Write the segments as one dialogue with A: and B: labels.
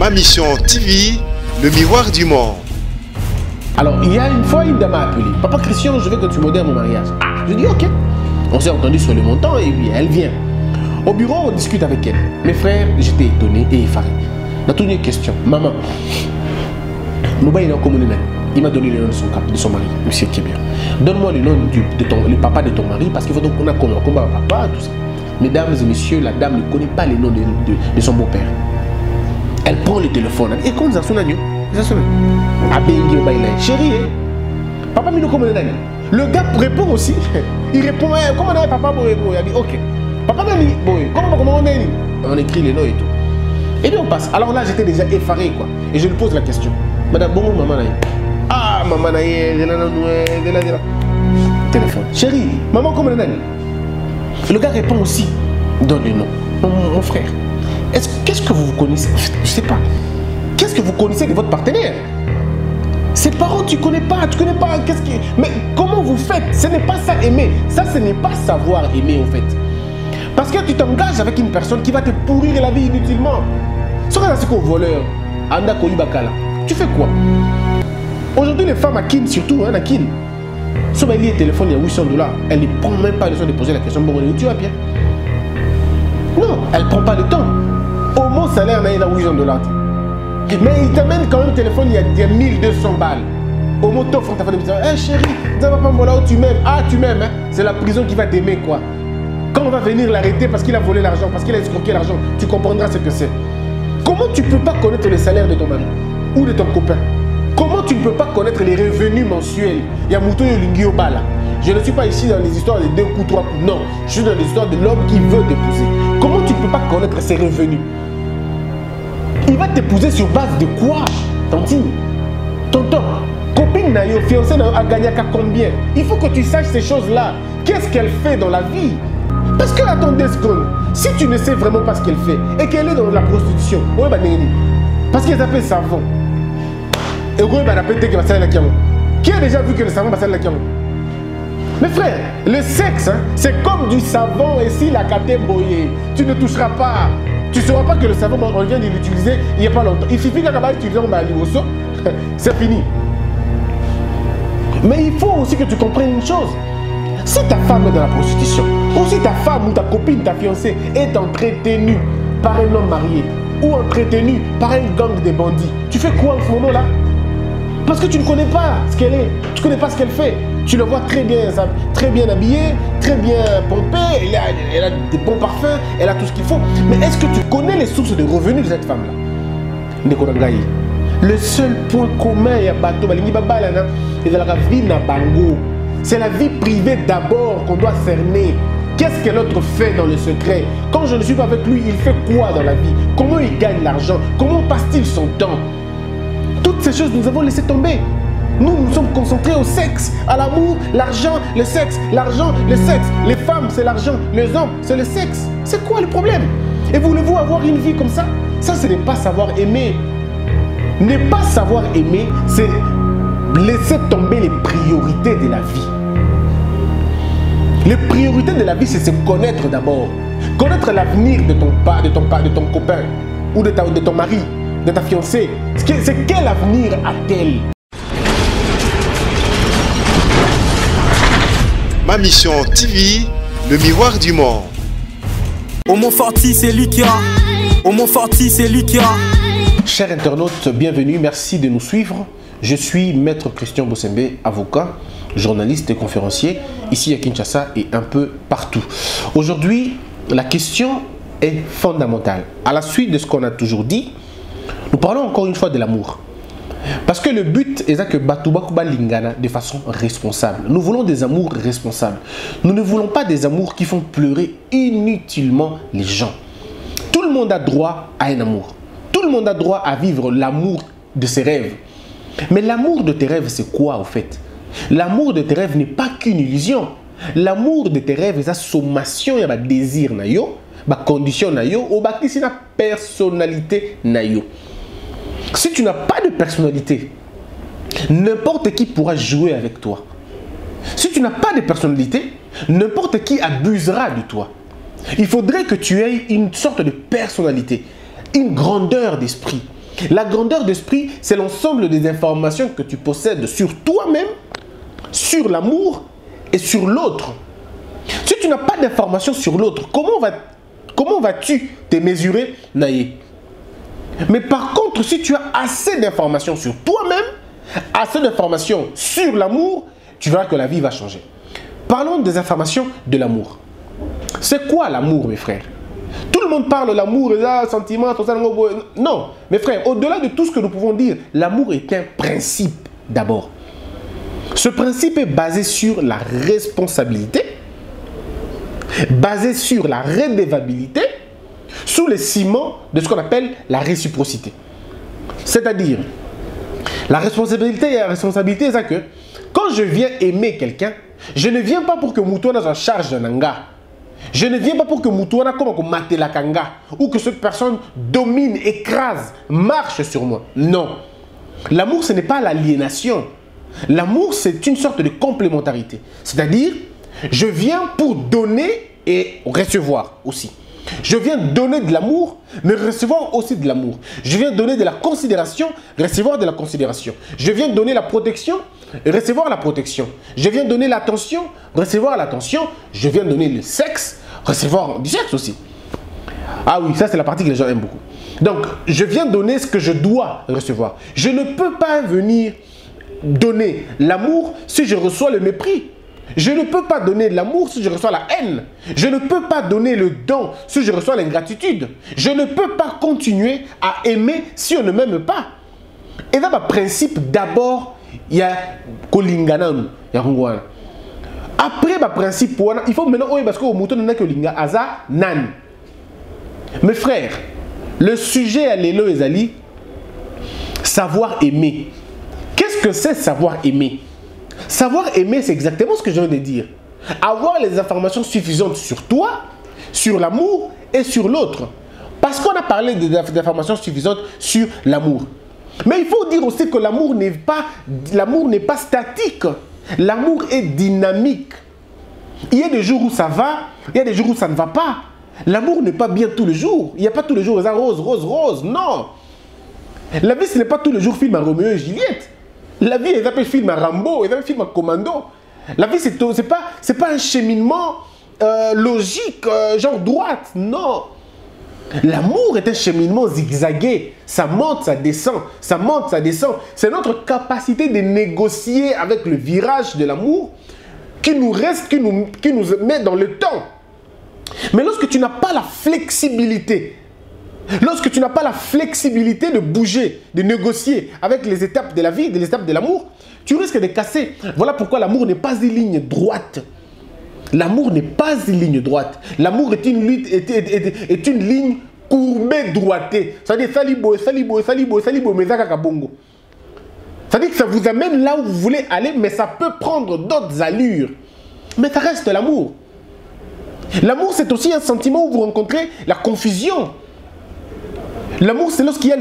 A: Ma Mission TV, le miroir du monde.
B: Alors, il y a une fois, une dame m'a appelé. Papa Christian, je veux que tu modères mon mariage. Ah, je dis ok. On s'est entendu sur le montant et puis elle vient. Au bureau, on discute avec elle. Mes frères, j'étais étonné et effaré. On a toujours une question. Maman, il m'a donné le nom de son mari, monsieur Kébia. Donne-moi le nom le papa de ton mari parce qu'il faut donc qu'on a combat papa, tout ça. Mesdames et messieurs, la dame ne connaît pas le nom de son beau-père. Elle prend le téléphone. Et comment ça sonne? Chérie, papa Mino comment le gars répond aussi. Il répond, comment on a papa Boy? Il dit ok. Papa Mani Boy, comment on est? On écrit les noms et tout. Et puis on passe. Alors là, j'étais déjà effaré quoi. Et je lui pose la question. Madame, bon, maman, ah, maman, téléphone. Chérie, maman, comment on est? Le gars répond aussi. Donne le nom. Mon frère. Qu'est-ce que vous connaissez? Je ne sais pas. Qu'est-ce que vous connaissez de votre partenaire? Ses parents, tu connais pas. Mais comment vous faites? Ce n'est pas ça aimer. Ça, ce n'est pas savoir aimer en fait. Parce que tu t'engages avec une personne qui va te pourrir la vie inutilement. C'est qu'au voleur, Anda Koyibakala, tu fais quoi? Aujourd'hui, les femmes à Kin, surtout, à Kin, si elle lit le téléphone, il y a $800, elle ne prend même pas le temps de poser la question. Bon, tu vas bien? Non, elle ne prend pas le temps. Au moins, salaire, il y a $800. Mais il t'amène quand même le téléphone, il y a 1200 balles. Au moins, t'offres ta femme, hey chérie, tu m'aimes. Ah, tu m'aimes, hein? C'est la prison qui va t'aimer, quoi. Quand on va venir l'arrêter parce qu'il a volé l'argent, parce qu'il a escroqué l'argent, tu comprendras ce que c'est. Comment tu ne peux pas connaître le salaire de ton mari ou de ton copain? Comment tu ne peux pas connaître les revenus mensuels? Il y a Mouto Yolingi Obala. Je ne suis pas ici dans les histoires de 2 coups, 3 coups. Non, je suis dans les histoires de l'homme qui veut t'épouser. Comment tu ne peux pas connaître ses revenus? Il va t'épouser sur base de quoi, tantine? Tonton, copine Nayo, fiancée Nayo, a gagné à combien? Il faut que tu saches ces choses-là. Qu'est-ce qu'elle fait dans la vie? Parce que attendez ce qu'on... Si tu ne sais vraiment pas ce qu'elle fait et qu'elle est dans la prostitution, parce qu'elle s'appelle savon. Qui a déjà vu que le savon va la kiamo? Mes frères, le sexe, hein, c'est comme du savon et si la kate boyée, tu ne toucheras pas. Tu ne sauras pas que le savon, on vient de l'utiliser il n'y a pas longtemps. Il suffit qu'on va utiliser un c'est fini. Mais il faut aussi que tu comprennes une chose. Si ta femme est dans la prostitution, ou si ta femme ou ta copine, ta fiancée est entretenue par un homme marié, ou entretenue par un gang de bandits, tu fais quoi en ce moment-là? Parce que tu ne connais pas ce qu'elle est, tu ne connais pas ce qu'elle fait. Tu le vois très bien habillée, très bien pompée, elle a des bons parfums, elle a tout ce qu'il faut. Mais est-ce que tu connais les sources de revenus de cette femme-là? Le seul point commun, il y a bateau, c'est la vie privée d'abord qu'on doit cerner. Qu'est-ce que l'autre fait dans le secret? Quand je ne suis pas avec lui, il fait quoi dans la vie? Comment il gagne l'argent? Comment passe-t-il son temps? Toutes ces choses, nous avons laissé tomber. Nous sommes concentrés au sexe, à l'amour, l'argent, le sexe, l'argent, le sexe. Les femmes, c'est l'argent, les hommes, c'est le sexe. C'est quoi le problème? Et voulez-vous avoir une vie comme ça? Ça, ce n'est pas savoir aimer. Ne pas savoir aimer, c'est laisser tomber les priorités de la vie. Les priorités de la vie, c'est se connaître d'abord. Connaître l'avenir de ton copain ou de ton mari, de ta fiancée. C'est quel avenir a-t-elle?
A: Ma Mission TV, le miroir du monde.
C: Au Mont Forti, c'est lui qui a. Au Mont Forti, c'est lui qui a.
B: Chers internautes, bienvenue, merci de nous suivre. Je suis Maître Christian Bossembe, avocat, journaliste et conférencier, ici à Kinshasa et un peu partout. Aujourd'hui, la question est fondamentale. À la suite de ce qu'on a toujours dit, nous parlons encore une fois de l'amour. Parce que le but est que Batouba Kuba Lingana de façon responsable. Nous voulons des amours responsables. Nous ne voulons pas des amours qui font pleurer inutilement les gens. Tout le monde a droit à un amour. Tout le monde a droit à vivre l'amour de ses rêves. Mais l'amour de tes rêves, c'est quoi au fait? L'amour de tes rêves n'est pas qu'une illusion. L'amour de tes rêves, c'est la sommation, il y a des désirs, des conditions, ou la personnalité. Si tu n'as pas de personnalité, n'importe qui pourra jouer avec toi. Si tu n'as pas de personnalité, n'importe qui abusera de toi. Il faudrait que tu aies une sorte de personnalité, une grandeur d'esprit. La grandeur d'esprit, c'est l'ensemble des informations que tu possèdes sur toi-même, sur l'amour et sur l'autre. Si tu n'as pas d'informations sur l'autre, comment vas-tu te mesurer, Naïe? Mais par contre, si tu as assez d'informations sur toi-même, assez d'informations sur l'amour, tu verras que la vie va changer. Parlons des informations de l'amour. C'est quoi l'amour, mes frères? Tout le monde parle de l'amour, les sentiments, tout ça. Non, mes frères, au-delà de tout ce que nous pouvons dire, l'amour est un principe d'abord. Ce principe est basé sur la responsabilité, basé sur la redevabilité, sous les ciments de ce qu'on appelle la réciprocité. C'est-à-dire, la responsabilité c'est ça que quand je viens aimer quelqu'un, je ne viens pas pour que Moutouana soit en charge d'un anga. Je ne viens pas pour que Moutouana comme mate la kanga ou que cette personne domine, écrase, marche sur moi. Non. L'amour, ce n'est pas l'aliénation. L'amour, c'est une sorte de complémentarité. C'est-à-dire, je viens pour donner et recevoir aussi. Je viens donner de l'amour, mais recevoir aussi de l'amour. Je viens donner de la considération, recevoir de la considération. Je viens donner la protection, recevoir la protection. Je viens donner l'attention, recevoir l'attention. Je viens donner le sexe, recevoir du sexe aussi. Ah oui, ça c'est la partie que les gens aiment beaucoup. Donc, je viens donner ce que je dois recevoir. Je ne peux pas venir donner l'amour si je reçois le mépris. Je ne peux pas donner de l'amour si je reçois la haine. Je ne peux pas donner le don si je reçois l'ingratitude. Je ne peux pas continuer à aimer si on ne m'aime pas. Et dans le principe, d'abord, il y a Kolinganam. Après, le principe, il faut maintenant, parce que mouton n'a que Linga, Aza, Nan. Mes frères, le sujet à l'élo ezali, savoir aimer. Qu'est-ce que c'est savoir aimer? Savoir aimer, c'est exactement ce que je viens de dire. Avoir les informations suffisantes sur toi, sur l'amour et sur l'autre. Parce qu'on a parlé d'informations suffisantes sur l'amour. Mais il faut dire aussi que l'amour n'est pas statique. L'amour est dynamique. Il y a des jours où ça va, il y a des jours où ça ne va pas. L'amour n'est pas bien tous les jours. Il n'y a pas tous les jours rose, rose, rose. Non. La vie, ce n'est pas tous les jours film à Roméo et Juliette. La vie, elle s'appelle film à Rambo, elle s'appelle film à Commando. La vie, c'est pas un cheminement logique, genre droite. Non. L'amour est un cheminement zigzagué. Ça monte, ça descend. Ça monte, ça descend. C'est notre capacité de négocier avec le virage de l'amour qui nous reste, qui nous met dans le temps. Mais lorsque tu n'as pas la flexibilité, lorsque tu n'as pas la flexibilité de bouger, de négocier avec les étapes de la vie, les étapes de l'amour, tu risques de casser. Voilà pourquoi l'amour n'est pas une ligne droite. L'amour n'est pas une ligne droite. L'amour est une ligne courbée, droitée. C'est-à-dire, salibo, salibo, salibo, salibo, mais ça kabongo. C'est-à-dire que ça vous amène là où vous voulez aller, mais ça peut prendre d'autres allures. Mais ça reste l'amour. L'amour, c'est aussi un sentiment où vous rencontrez la confusion. L'amour, c'est lorsqu'il y a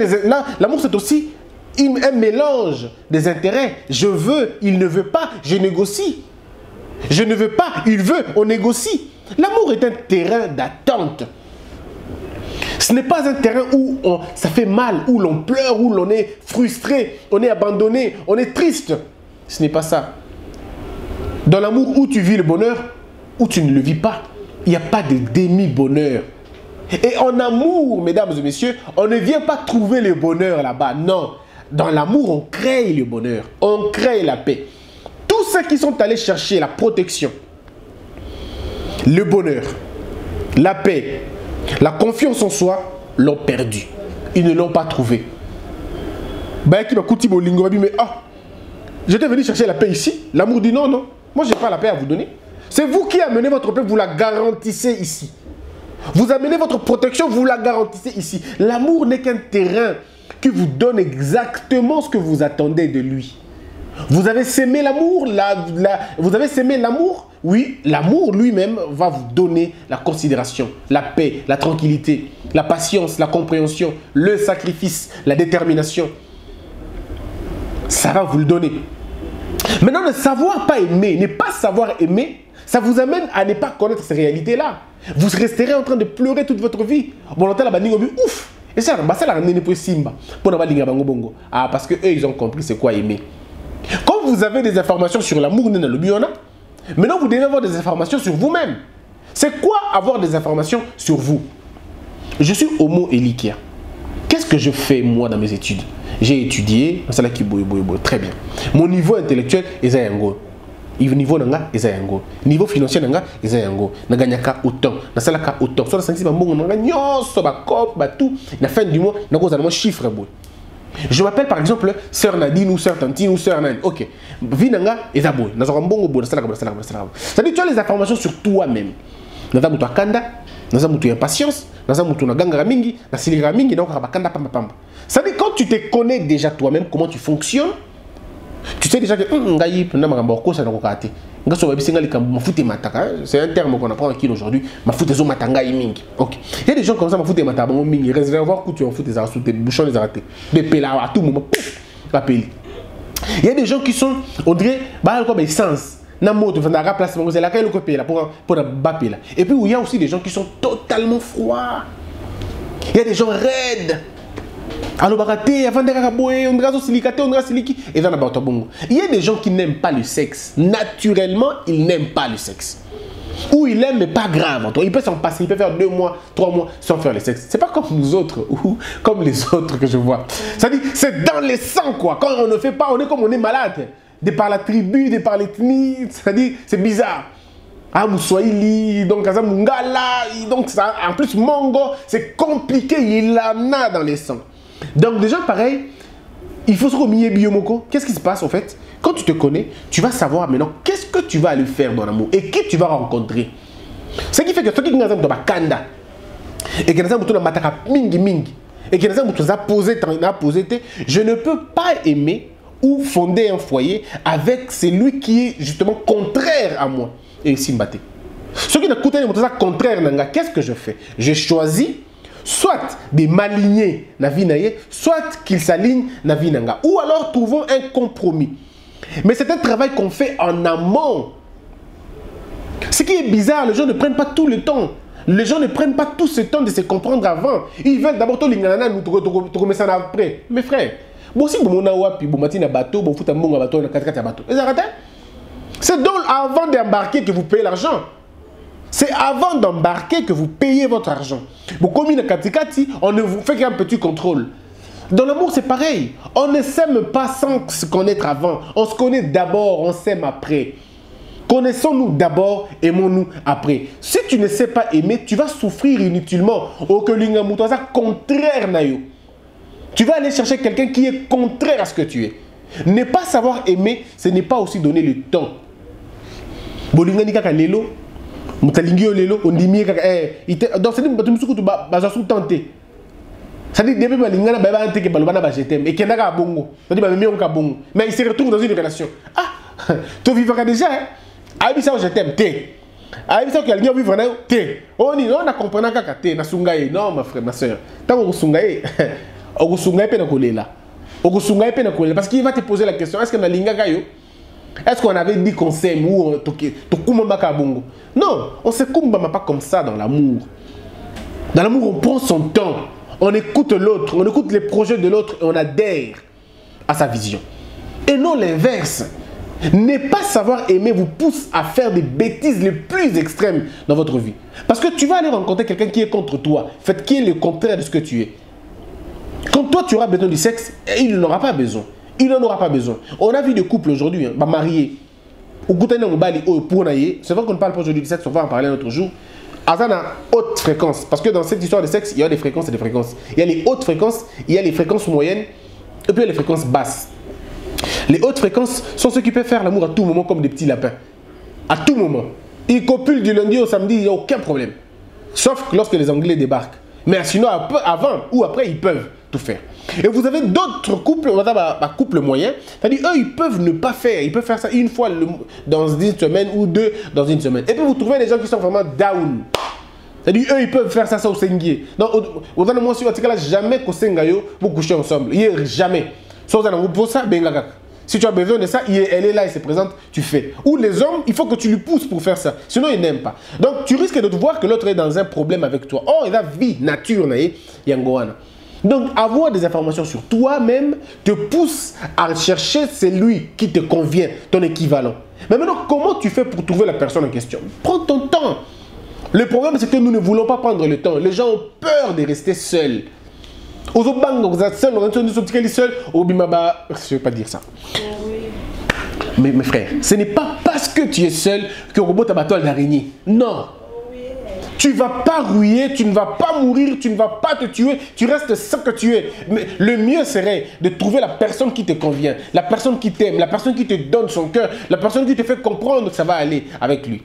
B: l'amour, c'est aussi un mélange des intérêts. Je veux, il ne veut pas, je négocie. Je ne veux pas, il veut, on négocie. L'amour est un terrain d'attente. Ce n'est pas un terrain où ça fait mal, où l'on pleure, où l'on est frustré, on est abandonné, on est triste. Ce n'est pas ça. Dans l'amour, où tu vis le bonheur, où tu ne le vis pas. Il n'y a pas de demi-bonheur. Et en amour, mesdames et messieurs, on ne vient pas trouver le bonheur là-bas. Non. Dans l'amour, on crée le bonheur. On crée la paix. Tous ceux qui sont allés chercher la protection, le bonheur, la paix, la confiance en soi, l'ont perdu. Ils ne l'ont pas trouvé. Mais j'étais venu chercher la paix ici. L'amour dit non, non. Moi, je n'ai pas la paix à vous donner. C'est vous qui amenez votre paix, vous la garantissez ici. Vous amenez votre protection, vous la garantissez ici. L'amour n'est qu'un terrain qui vous donne exactement ce que vous attendez de lui. Vous avez sémé l'amour, vous avez sémé l'amour, oui, l'amour lui-même va vous donner la considération, la paix, la tranquillité, la patience, la compréhension, le sacrifice, la détermination. Ça va vous le donner. Maintenant, ne savoir pas aimer, ne pas savoir aimer, ça vous amène à ne pas connaître ces réalités-là. Vous resterez en train de pleurer toute votre vie. Bon, là, ouf. Et ça, c'est la nene pour Simba. Pour ne pas linga bango bongo. Ah, parce que eux, ils ont compris c'est quoi aimer. Quand vous avez des informations sur l'amour, maintenant vous devez avoir des informations sur vous-même. C'est quoi avoir des informations sur vous? Je suis Homo Elikia. Qu'est-ce que je fais moi dans mes études? J'ai étudié, très bien. Mon niveau intellectuel est un go. Niveau nanga est un go. Niveau financier nanga est un go. Naganyaka autant, nasalaka autant. Soit la mbongo nanga nyoso ba cop ba tout. La fin du mois, nako za chiffre boy. Je m'appelle par exemple sœur Nadine ou sœur Tantine ou sœur Nan. OK. Vinanga est aboy. Nazaka mbongo boy, nasalaka. C'est-à-dire tu as les informations sur toi-même. Naza mutu akanda, naza mutu impatience, naza mutu na ganga mingi, na silira mingi na bakanda pamba pamba. C'est-à-dire quand tu te connais déjà toi-même comment tu fonctionnes, tu sais déjà que c'est un terme qu'on apprend ici aujourd'hui. Ok. Il y a des gens comme ça, ils réservoir que tu en fous des arrêts, des bouchons, des arrêtés, des pélas à tout moment. Il y a des gens qui sont, on dirait, comme essence. Et puis il y a aussi des gens qui sont totalement froids. Il y a des gens raides. Il y a des gens qui n'aiment pas le sexe. Naturellement, ils n'aiment pas le sexe. Ou ils l'aiment, mais pas grave. Il peut s'en passer, il peut faire 2 mois, 3 mois sans faire le sexe. C'est pas comme nous autres, ou comme les autres que je vois. C'est-à-dire, c'est dans les sangs, quoi. Quand on ne fait pas, on est comme on est malade. De par la tribu, de par l'ethnie, c'est-à-dire, c'est bizarre. Ah, Moussoïli, donc Mungala, donc ça, en plus, Mongo, c'est compliqué, il en a dans les sangs. Donc, des gens pareils, il faut se remis biomoko. Qu'est-ce qui se passe en fait? Quand tu te connais, tu vas savoir maintenant qu'est-ce que tu vas aller faire dans l'amour et qui tu vas rencontrer. Ce qui fait que ceux qui sont dans Kanda et qui sont dans Mataka Mingi Mingi et qui sont posé, je ne peux pas aimer ou fonder un foyer avec celui qui est justement contraire à moi. Et Simbate. Ceux qui n'écoutent pas contraire, qu'est-ce que je fais? Je choisis soit de m'aligner na vie naye, soit qu'il s'aligne na vie nanga. Ou alors trouvons un compromis. Mais c'est un travail qu'on fait en amont. Ce qui est bizarre, les gens ne prennent pas tout le temps. Les gens ne prennent pas tout ce temps de se comprendre avant. Ils veulent d'abord tout l'ingana nous remettre ça après. Mes frères, bon si bon na wapi, bon matin na bateau, bon fout un bon bateau na 4x4 bateau. C'est donc avant d'embarquer que vous payez l'argent. C'est avant d'embarquer que vous payez votre argent. Vous commis le katikati, on ne vous fait qu'un petit contrôle. Dans l'amour, c'est pareil. On ne s'aime pas sans se connaître avant. On se connaît d'abord, on s'aime après. Connaissons-nous d'abord, aimons-nous après. Si tu ne sais pas aimer, tu vas souffrir inutilement. Contraire nayo. Tu vas aller chercher quelqu'un qui est contraire à ce que tu es. Ne pas savoir aimer, ce n'est pas aussi donner le temps. Mutalingi lelo ondimi kaka donc c'est dit batum sukutu baza sous tenté ça dit début balingana ba ba nteke balobana ba jetem et kenaka bongo ça dit ba memi on ka bongo mais il se retrouve dans une relation ah tu vivras déjà ah bisa je t'aime té ah bisa que quelqu'un vivre na té on ni on a comprendre kaka té na sungaye non ma frère ma soeur tango sungaye o sungaye pe na kolela o sungaye pe na kolela parce qu'il va te poser la question est-ce que na lingaka yo. Est-ce qu'on avait dit qu'on s'aime ou on non, on se combat pas comme ça dans l'amour. Dans l'amour, on prend son temps. On écoute l'autre, on écoute les projets de l'autre et on adhère à sa vision. Et non l'inverse. Ne pas savoir aimer vous pousse à faire des bêtises les plus extrêmes dans votre vie. Parce que tu vas aller rencontrer quelqu'un qui est contre toi, qui est le contraire de ce que tu es. Quand toi tu auras besoin du sexe, il n'en aura pas besoin. Il n'en aura pas besoin. On a vu des couples aujourd'hui, mariés. C'est vrai qu'on ne parle pas aujourd'hui du sexe, on va en parler un autre jour. Azana haute fréquence. Parce que dans cette histoire de sexe, il y a des fréquences et des fréquences. Il y a les hautes fréquences, il y a les fréquences moyennes, et puis il y a les fréquences basses. Les hautes fréquences sont ceux qui peuvent faire l'amour à tout moment comme des petits lapins. À tout moment. Ils copulent du lundi au samedi, il n'y a aucun problème. Sauf lorsque les Anglais débarquent. Mais sinon, avant ou après, ils peuvent tout faire. Et vous avez d'autres couples, on va dire couple moyen, c'est-à-dire eux ils peuvent ne pas faire, ils peuvent faire ça une fois dans une semaine ou 2 dans une semaine. Et puis vous trouvez des gens qui sont vraiment down. C'est-à-dire eux ils peuvent faire ça au sengier. Donc au dans moi si jamais qu'au sengayo vous couchez ensemble, jamais. Sauf dans vous ça benga. Si tu as besoin de ça, elle est là, elle se présente, tu fais. Ou les hommes, il faut que tu lui pousses pour faire ça. Sinon, ils n'aiment pas. Donc, tu risques de te voir que l'autre est dans un problème avec toi. Oh, il a vie, nature, yangoana. Donc, avoir des informations sur toi-même te pousse à chercher celui qui te convient, ton équivalent. Mais maintenant, comment tu fais pour trouver la personne en question? Prends ton temps. Le problème, c'est que nous ne voulons pas prendre le temps. Les gens ont peur de rester seuls. Je ne vais pas dire ça. Mais mes frères, ce n'est pas parce que tu es seul que robot ta toile d'araignée. Non. Tu ne vas pas rouiller, tu ne vas pas mourir, tu ne vas pas te tuer, tu restes ce que tu es. Mais le mieux serait de trouver la personne qui te convient, la personne qui t'aime, la personne qui te donne son cœur, la personne qui te fait comprendre que ça va aller avec lui.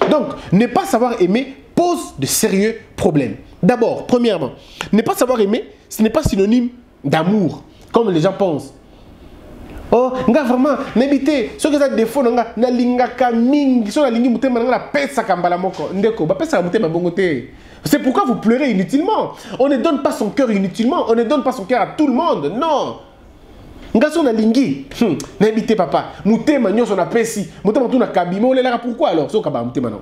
B: Donc, ne pas savoir aimer pose de sérieux problèmes. D'abord, premièrement, ne pas savoir aimer, ce n'est pas synonyme d'amour, comme les gens pensent. Oh, nga vraiment, n'habitez, ce que ça défaut, nga na lingaka mingi, so na lingi mutema nga la pesa kambala moko, ndeko, ba pesa mutema bongote. C'est pourquoi vous pleurez inutilement. On ne donne pas son cœur inutilement, on ne donne pas son cœur à tout le monde, non. Nga so na lingi, n'habitez papa, mutema nyoso na pesi, mutema tout na kabimo, on est là pourquoi alors, so kaba mutema non.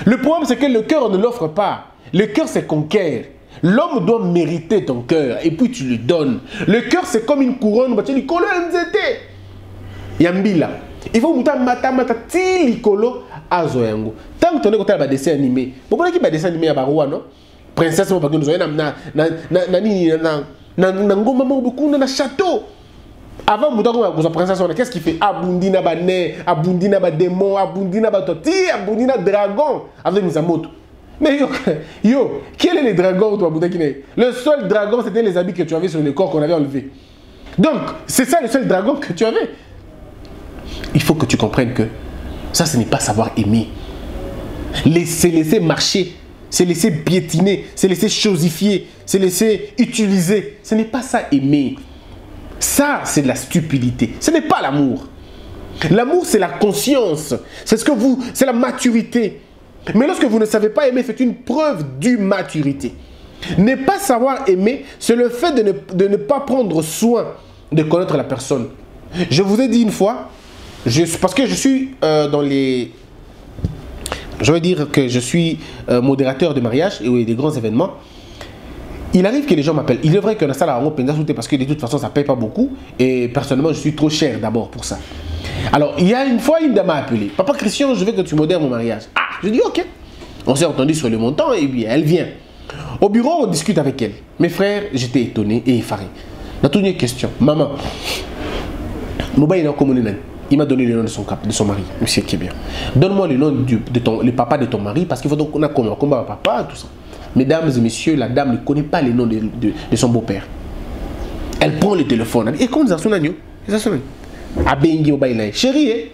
B: Le problème c'est que le cœur on ne l'offre pas. Le cœur c'est conquiert. L'homme doit mériter ton cœur et puis tu le donnes. Le cœur c'est comme une couronne. Yambila. Il faut mata ti likolo azoyango. Tant que tu as un dessin animé. Vous voyez qu'il y a un dessin animé à Baroua, non? Princesse, nous avons un château. Avant, la princesse, qu'est-ce qu'il fait? Abundina bané, abundina ba démon, abundina ba toti, abundina dragon. Avec Misamoto. Mais yo, quel est le dragon toi, le seul dragon, c'était les habits que tu avais sur le corps qu'on avait enlevé. Donc, c'est ça le seul dragon que tu avais. Il faut que tu comprennes que ça, ce n'est pas savoir aimer. C'est laisser marcher, c'est laisser piétiner, c'est laisser chosifier, c'est laisser utiliser. Ce n'est pas ça aimer. Ça, c'est de la stupidité. Ce n'est pas l'amour. L'amour, c'est la conscience. C'est ce que vous, c'est la maturité. Mais lorsque vous ne savez pas aimer, c'est une preuve d'immaturité. Ne pas savoir aimer, c'est le fait de ne pas prendre soin de connaître la personne. Je vous ai dit une fois, parce que je suis dans les... Je veux dire que je suis modérateur de mariage et des grands événements. Il arrive que les gens m'appellent. Il est vrai qu'on a ça là en parce que de toute façon, ça ne paye pas beaucoup. Et personnellement, je suis trop cher d'abord pour ça. Alors, il y a une fois, une dame m'a appelé. Papa Christian, je veux que tu modères mon mariage. Ah, je dis ok. On s'est entendu sur le montant et bien elle vient. Au bureau, on discute avec elle. Mes frères, j'étais étonné et effaré. La toute question. Maman, il m'a donné le nom de son mari, monsieur Kébia. Donne-moi le nom le papa de ton mari parce qu'il faut donc qu'on a combat papa, tout ça. Mesdames et messieurs, la dame ne connaît pas le nom de son beau-père. Elle prend le téléphone. Et comment ça sonne? Chérie,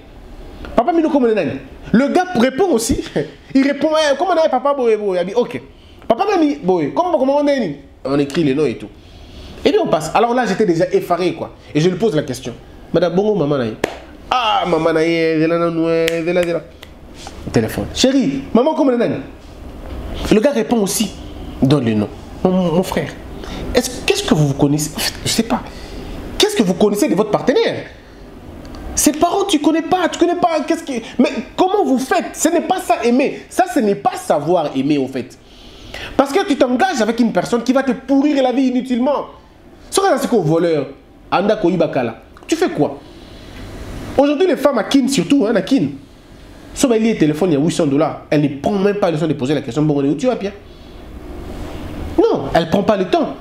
B: papa mino comme le gars répond aussi. Il répond, comment on a papa boy boy? Il dit ok. Papa mami boy, comment on est? On écrit les noms et tout. Et puis on passe. Alors là j'étais déjà effaré quoi. Et je lui pose la question. Madame bongo maman naï. Ah maman naï, téléphone. Chérie, maman comment on est? Le gars répond aussi. Donne le nom. Mon frère. Qu'est-ce que vous connaissez? Je sais pas. Qu'est-ce que vous connaissez de votre partenaire? Ses parents, tu connais pas, qu'est-ce qui... Mais comment vous faites? Ce n'est pas ça aimer. Ça, ce n'est pas savoir aimer, au fait. Parce que tu t'engages avec une personne qui va te pourrir la vie inutilement. C'est quoi voleur? Anda Koibakala. Tu fais quoi? Aujourd'hui, les femmes à Kin, surtout, hein, à Kin. Sauf qu'elle a un téléphone, il y a $800. Elle ne prend même pas le temps de poser la question. Bon, où tu vas, Pierre? Non, elle ne prend pas le temps.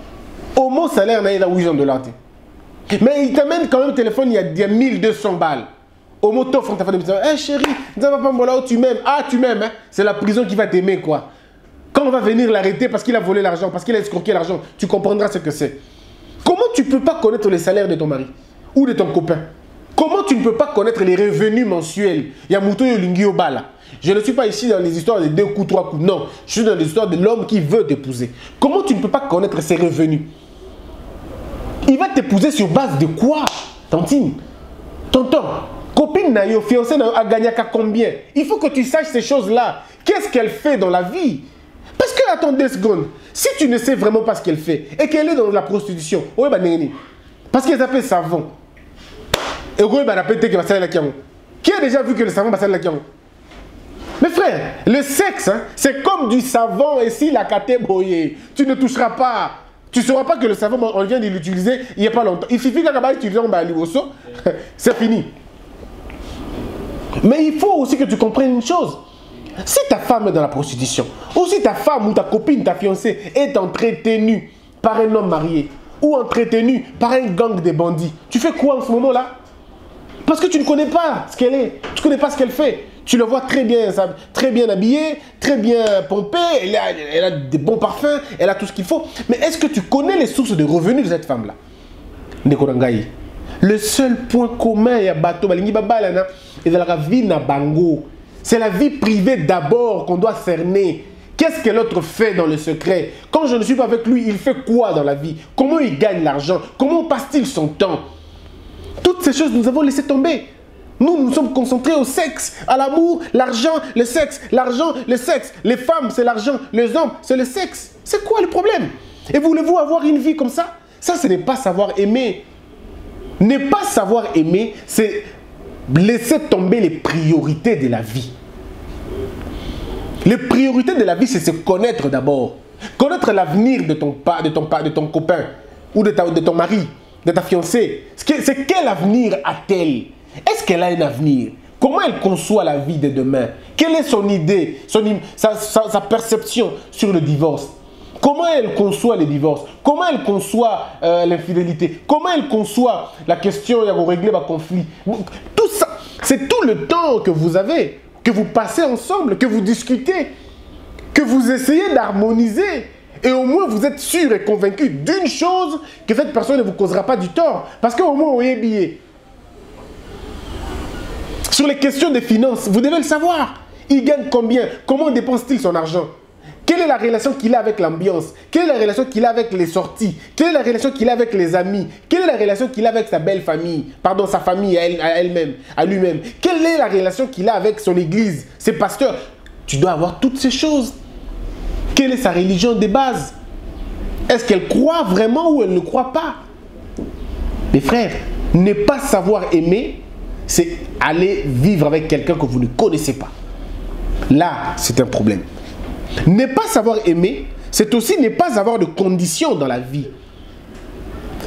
B: Au moins, salaire, il a $800. Mais il t'amène quand même le téléphone, il y a 1200 balles. Au mot t'offre, t'as fait des hey, chérie, tu m'aimes. Ah, tu m'aimes, hein? C'est la prison qui va t'aimer, quoi. Quand on va venir l'arrêter parce qu'il a volé l'argent, parce qu'il a escroqué l'argent, tu comprendras ce que c'est. Comment tu ne peux pas connaître les salaires de ton mari ou de ton copain? Comment tu ne peux pas connaître les revenus mensuels? Il y a Mouto Yolingi Obala. Je ne suis pas ici dans les histoires de 2 coups, 3 coups. Non, je suis dans les histoires de l'homme qui veut t'épouser. Comment tu ne peux pas connaître ses revenus? Il va t'épouser sur base de quoi, tantine? Tonton, copine Nayo, fiancée Nayo, a gagné à combien? Il faut que tu saches ces choses-là. Qu'est-ce qu'elle fait dans la vie? Parce que, attends 2 secondes, si tu ne sais vraiment pas ce qu'elle fait et qu'elle est dans la prostitution, parce qu'elle s'appelle savon, qui a déjà vu que le savon va la kiango? Mes frères, le sexe, hein, c'est comme du savon et si la kate boye, tu ne toucheras pas. Tu ne sauras pas que le savon, on vient de l'utiliser il n'y a pas longtemps. Il suffit qu'on va utiliser c'est fini. Mais il faut aussi que tu comprennes une chose. Si ta femme est dans la prostitution, ou si ta femme ou ta copine, ta fiancée est entretenue par un homme marié, ou entretenue par un gang de bandits, tu fais quoi en ce moment-là? Parce que tu ne connais pas ce qu'elle est, tu ne connais pas ce qu'elle fait. Tu la vois très bien habillée, très bien pompée, elle a des bons parfums, elle a tout ce qu'il faut. Mais est-ce que tu connais les sources de revenus de cette femme-là? Le seul point commun, c'est la vie privée d'abord qu'on doit cerner. Qu'est-ce que l'autre fait dans le secret? Quand je ne suis pas avec lui, il fait quoi dans la vie? Comment il gagne l'argent? Comment passe-t-il son temps? Toutes ces choses, nous avons laissé tomber. Nous sommes concentrés au sexe, à l'amour, l'argent, le sexe, l'argent, le sexe. Les femmes, c'est l'argent, les hommes, c'est le sexe. C'est quoi le problème? Et voulez-vous avoir une vie comme ça? Ça, ce n'est pas savoir aimer. Ne pas savoir aimer, c'est laisser tomber les priorités de la vie. Les priorités de la vie, c'est se connaître d'abord. Connaître l'avenir de ton copain ou de ton mari, de ta fiancée. C'est quel avenir a-t-elle? Est-ce qu'elle a un avenir? Comment elle conçoit la vie de demain? Quelle est son idée, sa perception sur le divorce? Comment elle conçoit le divorce? Comment elle conçoit l'infidélité? Comment elle conçoit la question de régler le conflit? Tout ça, c'est tout le temps que vous avez, que vous passez ensemble, que vous discutez, que vous essayez d'harmoniser. Et au moins, vous êtes sûr et convaincu d'une chose, que cette personne ne vous causera pas du tort. Parce qu'au moins, on est billet. Sur les questions de finances, vous devez le savoir. Il gagne combien? Comment dépense-t-il son argent? Quelle est la relation qu'il a avec l'ambiance? Quelle est la relation qu'il a avec les sorties? Quelle est la relation qu'il a avec les amis? Quelle est la relation qu'il a avec sa belle famille? Pardon, sa famille à elle-même, à lui-même. Quelle est la relation qu'il a avec son église, ses pasteurs? Tu dois avoir toutes ces choses. Quelle est sa religion de base? Est-ce qu'elle croit vraiment ou elle ne croit pas? Mes frères, ne pas savoir aimer, c'est aller vivre avec quelqu'un que vous ne connaissez pas. Là, c'est un problème. Ne pas savoir aimer, c'est aussi ne pas avoir de conditions dans la vie.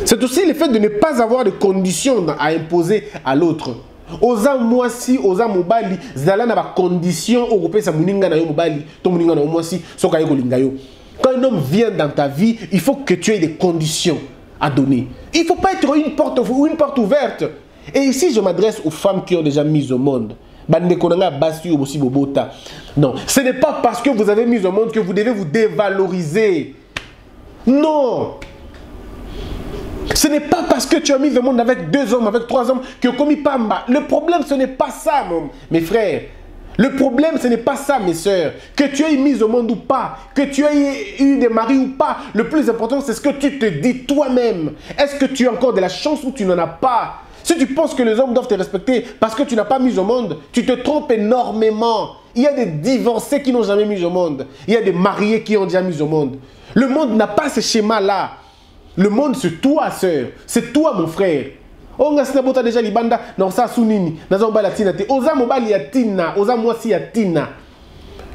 B: C'est aussi le fait de ne pas avoir de conditions à imposer à l'autre. Oza mwasi, oza mobali, zala na ba condition au repère sa muninga na yo mobali, ton muninga na yo mwasi, soka yo kolinga yo. Quand un homme vient dans ta vie, il faut que tu aies des conditions à donner. Il ne faut pas être une porte ouverte. Et ici, je m'adresse aux femmes qui ont déjà mis au monde. Non, ce n'est pas parce que vous avez mis au monde que vous devez vous dévaloriser. Non. Ce n'est pas parce que tu as mis au monde avec 2 hommes, avec 3 hommes, que commis pamba. Le problème, ce n'est pas ça, mes frères. Le problème, ce n'est pas ça, mes soeurs. Que tu aies mis au monde ou pas, que tu aies eu des maris ou pas, le plus important, c'est ce que tu te dis toi-même. Est-ce que tu as encore de la chance ou tu n'en as pas? Si tu penses que les hommes doivent te respecter parce que tu n'as pas mis au monde, tu te trompes énormément. Il y a des divorcés qui n'ont jamais mis au monde. Il y a des mariés qui ont déjà mis au monde. Le monde n'a pas ce schéma-là. Le monde, c'est toi, sœur. C'est toi, mon frère. On a déjà libanda dans sa sunini, dans un tina. Oza mobali ya tina, oza mwasi ya tina.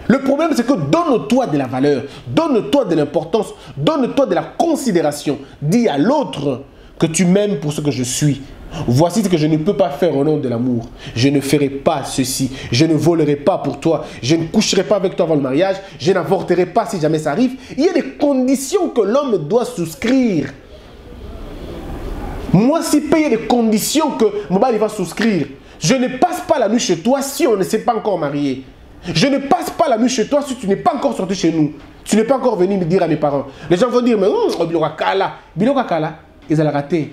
B: Le problème, c'est que donne-toi de la valeur, donne-toi de l'importance, donne-toi de la considération. Dis à l'autre que tu m'aimes pour ce que je suis. Voici ce que je ne peux pas faire au nom de l'amour. Je ne ferai pas ceci. Je ne volerai pas pour toi. Je ne coucherai pas avec toi avant le mariage. Je n'avorterai pas si jamais ça arrive. Il y a des conditions que l'homme doit souscrire. Moi, si payer des conditions que mon mari va souscrire, je ne passe pas la nuit chez toi si on ne s'est pas encore marié. Je ne passe pas la nuit chez toi si tu n'es pas encore sorti chez nous. Tu n'es pas encore venu me dire à mes parents. Les gens vont dire, mais Biloka Kala, ils ont raté.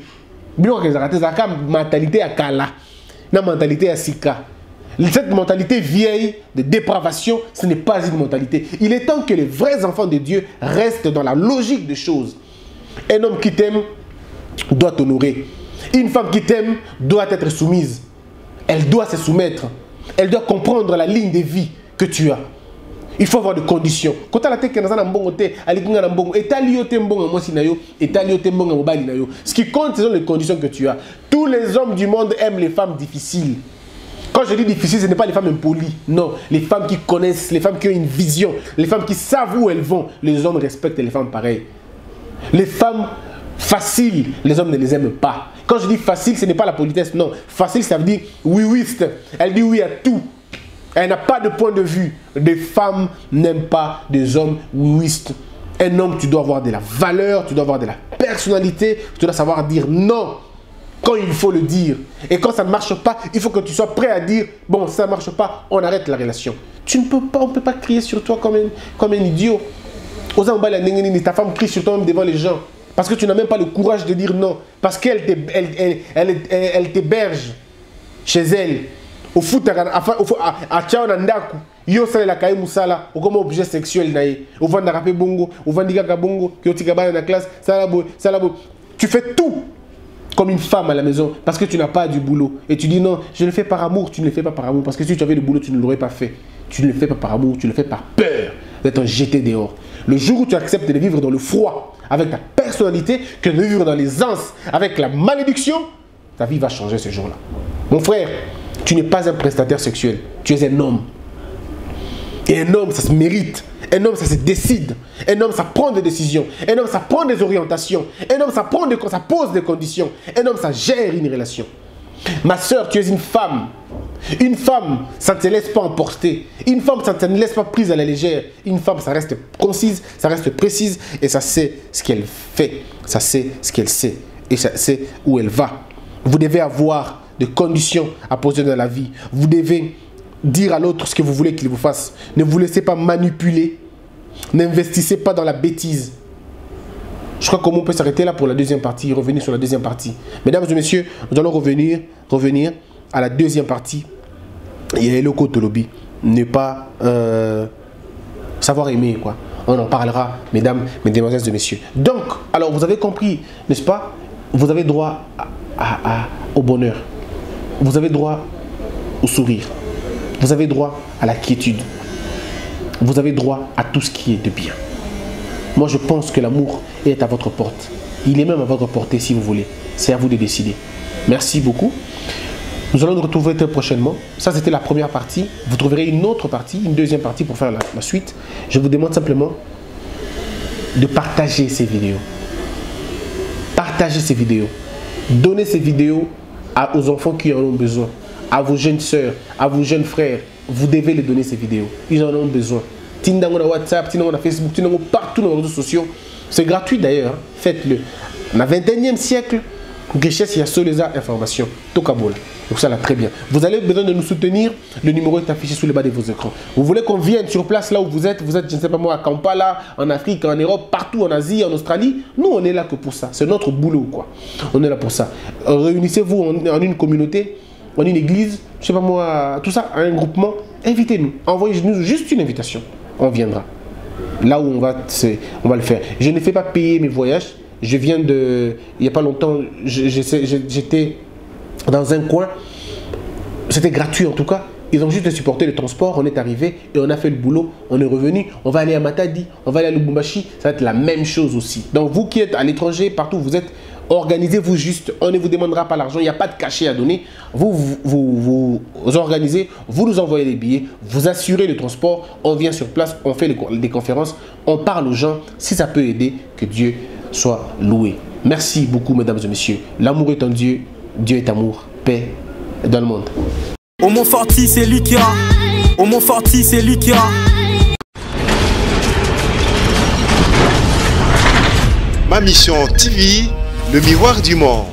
B: Biloka ils ont raté, c'est une mentalité à Kala, une mentalité à Sika. Cette mentalité vieille de dépravation, ce n'est pas une mentalité. Il est temps que les vrais enfants de Dieu restent dans la logique des choses. Un homme qui t'aime doit t'honorer. Une femme qui t'aime doit être soumise. Elle doit se soumettre. Elle doit comprendre la ligne de vie que tu as. Il faut avoir des conditions. Quand tu as la tête qui est dans un bon côté, ce qui compte, ce sont les conditions que tu as. Tous les hommes du monde aiment les femmes difficiles. Quand je dis difficile, ce n'est pas les femmes impolies. Non, les femmes qui connaissent, les femmes qui ont une vision, les femmes qui savent où elles vont. Les hommes respectent les femmes pareilles. Les femmes faciles, les hommes ne les aiment pas. Quand je dis facile, ce n'est pas la politesse, non. Facile, ça veut dire oui-wiste. Elle dit oui à tout. Elle n'a pas de point de vue. Les femmes n'aiment pas des hommes oui-wistes. Un homme, tu dois avoir de la valeur, tu dois avoir de la personnalité, tu dois savoir dire non quand il faut le dire. Et quand ça ne marche pas, il faut que tu sois prêt à dire bon, ça ne marche pas, on arrête la relation. Tu ne peux pas, on ne peut pas crier sur toi comme un idiot. Ta femme crie sur toi même devant les gens. Parce que tu n'as même pas le courage de dire non. Parce qu'elle t'héberge chez elle. Au foot, à Tchaonandaku. Yo sale la kaye musala. Ou comme objet sexuel naïe. Ou vend rapé bongo. Ou vend diga bongo. Qui otika dans la classe. Salabo. Tu fais tout comme une femme à la maison. Parce que tu n'as pas du boulot. Et tu dis non, je le fais par amour. Tu ne le fais pas par amour. Parce que si tu avais le boulot, tu ne l'aurais pas fait. Tu ne le fais pas par amour. Tu le fais par peur d'être jeté dehors. Le jour où tu acceptes de vivre dans le froid, avec ta personnalité, que de vivre dans l'aisance, avec la malédiction, ta vie va changer ce jour-là. Mon frère, tu n'es pas un prestataire sexuel, tu es un homme. Et un homme, ça se mérite. Un homme, ça se décide. Un homme, ça prend des décisions. Un homme, ça prend des orientations. Un homme, ça pose des conditions. Un homme, ça gère une relation. Ma soeur, tu es une femme. Une femme, ça ne te laisse pas emporter. Une femme, ça ne te laisse pas prise à la légère. Une femme, ça reste concise, ça reste précise. Et ça sait ce qu'elle fait. Ça sait ce qu'elle sait. Et ça sait où elle va. Vous devez avoir des conditions à poser dans la vie. Vous devez dire à l'autre ce que vous voulez qu'il vous fasse. Ne vous laissez pas manipuler. N'investissez pas dans la bêtise. Je crois qu'on peut s'arrêter là pour la deuxième partie, revenir sur la deuxième partie. Mesdames et messieurs, nous allons revenir à la deuxième partie. Il y a le côté lobby. Ne pas savoir aimer, quoi. On en parlera, mesdames, mesdemoiselles et messieurs. Donc, alors vous avez compris, n'est-ce pas? Vous avez droit au bonheur. Vous avez droit au sourire. Vous avez droit à la quiétude. Vous avez droit à tout ce qui est de bien. Moi, je pense que l'amour est à votre porte. Il est même à votre portée si vous voulez. C'est à vous de décider. Merci beaucoup. Nous allons nous retrouver très prochainement. Ça, c'était la première partie. Vous trouverez une autre partie, une deuxième partie pour faire la suite. Je vous demande simplement de partager ces vidéos. Partagez ces vidéos. Donnez ces vidéos aux enfants qui en ont besoin. À vos jeunes sœurs, à vos jeunes frères. Vous devez les donner ces vidéos. Ils en ont besoin. Tindango na WhatsApp, Tindango na Facebook, Tindango partout dans les réseaux sociaux. C'est gratuit d'ailleurs. Faites-le. Dans le 21e siècle, richesse, il y a sur les informations. Tokabola. Donc ça là, très bien. Vous avez besoin de nous soutenir. Le numéro est affiché sous le bas de vos écrans. Vous voulez qu'on vienne sur place là où vous êtes, je ne sais pas moi, à Kampala, en Afrique, en Europe, partout, en Asie, en Australie. Nous, on est là que pour ça. C'est notre boulot, quoi. On est là pour ça. Réunissez-vous en une communauté, en une église, je ne sais pas moi, tout ça, un groupement. Invitez-nous. Envoyez-nous juste une invitation. On viendra. Là où on va le faire. Je ne fais pas payer mes voyages. Je viens de... Il n'y a pas longtemps, j'étais dans un coin. C'était gratuit en tout cas. Ils ont juste supporté le transport. On est arrivé et on a fait le boulot. On est revenu. On va aller à Matadi. On va aller à Lubumbashi. Ça va être la même chose aussi. Donc vous qui êtes à l'étranger, partout où vous êtes, organisez-vous juste. On ne vous demandera pas l'argent. Il n'y a pas de cachet à donner. Vous organisez. Vous nous envoyez les billets. Vous assurez le transport. On vient sur place. On fait des conférences. On parle aux gens. Si ça peut aider, que Dieu soit loué. Merci beaucoup, mesdames et messieurs. L'amour est en Dieu. Dieu est amour. Paix dans le monde.
C: Au Montforti, c'est lui qui a. Au Montforti, c'est lui qui a.
A: Ma mission TV, le miroir du monde.